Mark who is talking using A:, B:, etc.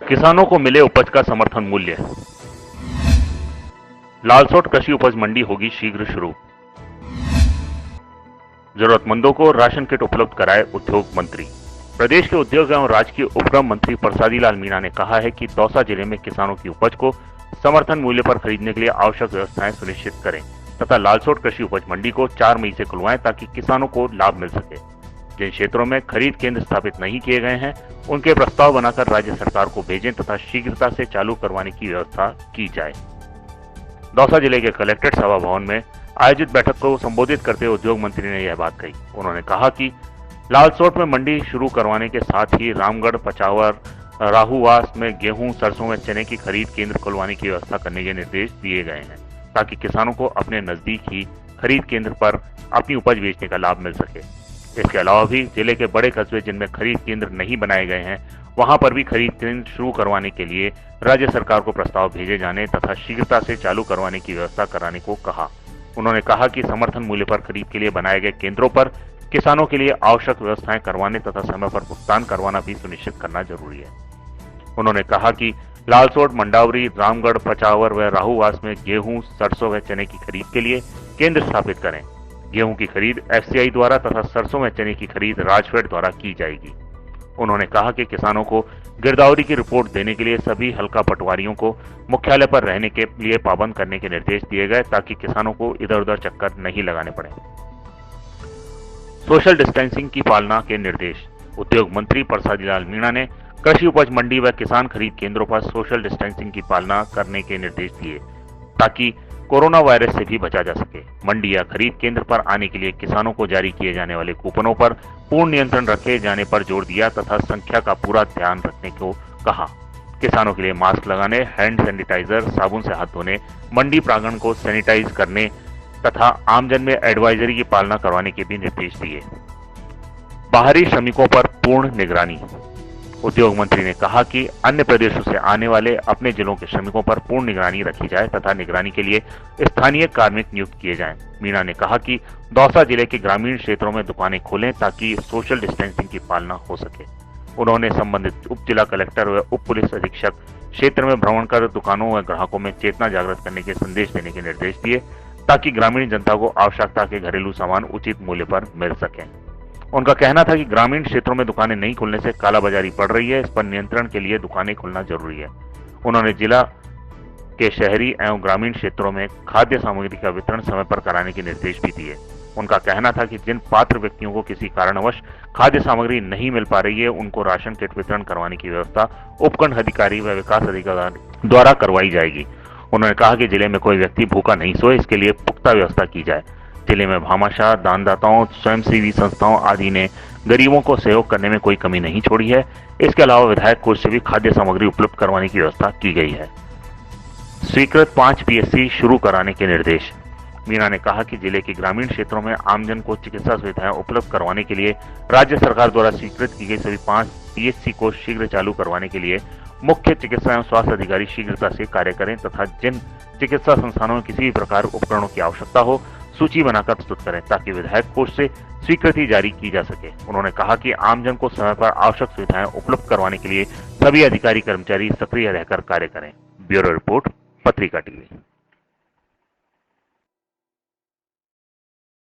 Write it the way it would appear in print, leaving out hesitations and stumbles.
A: किसानों को मिले उपज का समर्थन मूल्य। लालसोट कृषि उपज मंडी होगी शीघ्र शुरू। जरूरतमंदों को राशन किट उपलब्ध कराए उद्योग मंत्री। प्रदेश के उद्योग एवं राजकीय उपक्रम मंत्री परसादी लाल मीणा ने कहा है कि दौसा जिले में किसानों की उपज को समर्थन मूल्य पर खरीदने के लिए आवश्यक व्यवस्थाएं सुनिश्चित करें तथा लालसोट कृषि उपज मंडी को 4 मई से खुलवाएं ताकि किसानों को लाभ मिल सके। जिन क्षेत्रों में खरीद केंद्र स्थापित नहीं किए गए हैं उनके प्रस्ताव बनाकर राज्य सरकार को भेजें तथा शीघ्रता से चालू करवाने की व्यवस्था की जाए। दौसा जिले के कलेक्ट्रेट सभा भवन में आयोजित बैठक को संबोधित करते हुए उद्योग मंत्री ने यह बात कही। उन्होंने कहा कि लालसोट में मंडी शुरू करवाने के साथ ही रामगढ़, पचावर, राहुवास में गेहूं, सरसों व चने की खरीद केंद्र खुलवाने की व्यवस्था करने के निर्देश दिए गए हैं ताकि किसानों को अपने नजदीक ही खरीद केंद्र पर अपनी उपज बेचने का लाभ मिल सके। इसके अलावा भी जिले के बड़े कस्बे जिनमें खरीद केंद्र नहीं बनाए गए हैं वहां पर भी खरीद केंद्र शुरू करवाने के लिए राज्य सरकार को प्रस्ताव भेजे जाने तथा शीघ्रता से चालू करवाने की व्यवस्था कराने को कहा। उन्होंने कहा कि समर्थन मूल्य पर खरीद के लिए बनाए गए केंद्रों पर किसानों के लिए आवश्यक व्यवस्थाएं करवाने तथा समय पर भुगतान करवाना भी सुनिश्चित करना जरूरी है। उन्होंने कहा कि लालसोट, मंडावरी, रामगढ़, पचावर व राहुवास में गेहूं, सरसों व चने की खरीद के लिए केंद्र स्थापित करें। गेहूं की खरीद एफसीआई द्वारा तथा सरसों व चने की खरीद राजफेड द्वारा की जाएगी। उन्होंने कहा कि किसानों को गिरदावरी की रिपोर्ट देने के लिए सभी हल्का पटवारियों को मुख्यालय पर रहने के लिए पाबंद करने के निर्देश दिए गए ताकि किसानों को इधर उधर चक्कर नहीं लगाने पड़े। सोशल डिस्टेंसिंग की पालना के निर्देश। उद्योग मंत्री परसादी लाल मीणा ने कृषि उपज मंडी व किसान खरीद केंद्रों पर सोशल डिस्टेंसिंग की पालना करने के निर्देश दिए ताकि कोरोना वायरस से भी बचा जा सके। मंडी या खरीद केंद्र पर आने के लिए किसानों को जारी किए जाने वाले कूपनों पर पूर्ण नियंत्रण रखे जाने पर जोर दिया तथा संख्या का पूरा ध्यान रखने को कहा। किसानों के लिए मास्क लगाने, हैंड सैनिटाइजर, साबुन से हाथ धोने, मंडी प्रांगण को सैनिटाइज करने तथा आमजन में एडवाइजरी की पालना करवाने के भी निर्देश दिए। बाहरी श्रमिकों पर पूर्ण निगरानी। उद्योग मंत्री ने कहा कि अन्य प्रदेशों से आने वाले अपने जिलों के श्रमिकों पर पूर्ण निगरानी रखी जाए तथा निगरानी के लिए स्थानीय कार्मिक नियुक्त किए जाएं। मीणा ने कहा कि दौसा जिले के ग्रामीण क्षेत्रों में दुकानें खोलें ताकि सोशल डिस्टेंसिंग की पालना हो सके। उन्होंने संबंधित उप जिला कलेक्टर व उप पुलिस अधीक्षक क्षेत्र में भ्रमण कर दुकानों व ग्राहकों में चेतना जागृत करने के संदेश देने के निर्देश दिए ताकि ग्रामीण जनता को आवश्यकता के घरेलू सामान उचित मूल्य पर मिल सके। उनका कहना था कि ग्रामीण क्षेत्रों में दुकानें नहीं खुलने से कालाबाजारी बढ़ रही है, इस पर नियंत्रण के लिए दुकानें खुलना जरूरी है। उन्होंने जिला के शहरी एवं ग्रामीण क्षेत्रों में खाद्य सामग्री का वितरण समय पर कराने के निर्देश भी दिए। उनका कहना था कि जिन पात्र व्यक्तियों को किसी कारणवश खाद्य सामग्री नहीं मिल पा रही है उनको राशन किट वितरण करवाने की व्यवस्था उपखंड अधिकारी व विकास अधिकारी द्वारा करवाई जाएगी। उन्होंने कहा कि जिले में कोई व्यक्ति भूखा नहीं सोए, इसके लिए पुख्ता व्यवस्था की जाए। जिले में भामाशाह, दानदाताओं, स्वयंसेवी संस्थाओं आदि ने गरीबों को सहयोग करने में कोई कमी नहीं छोड़ी है। इसके अलावा विधायक कोष से भी खाद्य सामग्री उपलब्ध करवाने की व्यवस्था की गई है। स्वीकृत 5 पीएससी शुरू कराने के निर्देश। मीणा ने कहा कि जिले के ग्रामीण क्षेत्रों में आमजन को चिकित्सा सुविधाएं उपलब्ध करवाने के लिए राज्य सरकार द्वारा स्वीकृत की गई सभी 5 पीएससी को शीघ्र चालू करवाने के लिए मुख्य चिकित्सा एवं स्वास्थ्य अधिकारी शीघ्रता से कार्य करें तथा जिन चिकित्सा संस्थानों में किसी भी प्रकार उपकरणों की आवश्यकता हो सूची बनाकर प्रस्तुत करें ताकि विधायक कोष से स्वीकृति जारी की जा सके। उन्होंने कहा कि आमजन को समय पर आवश्यक सुविधाएं उपलब्ध करवाने के लिए सभी अधिकारी कर्मचारी सक्रिय रहकर कार्य करें। ब्यूरो रिपोर्ट, पत्रिका टीवी।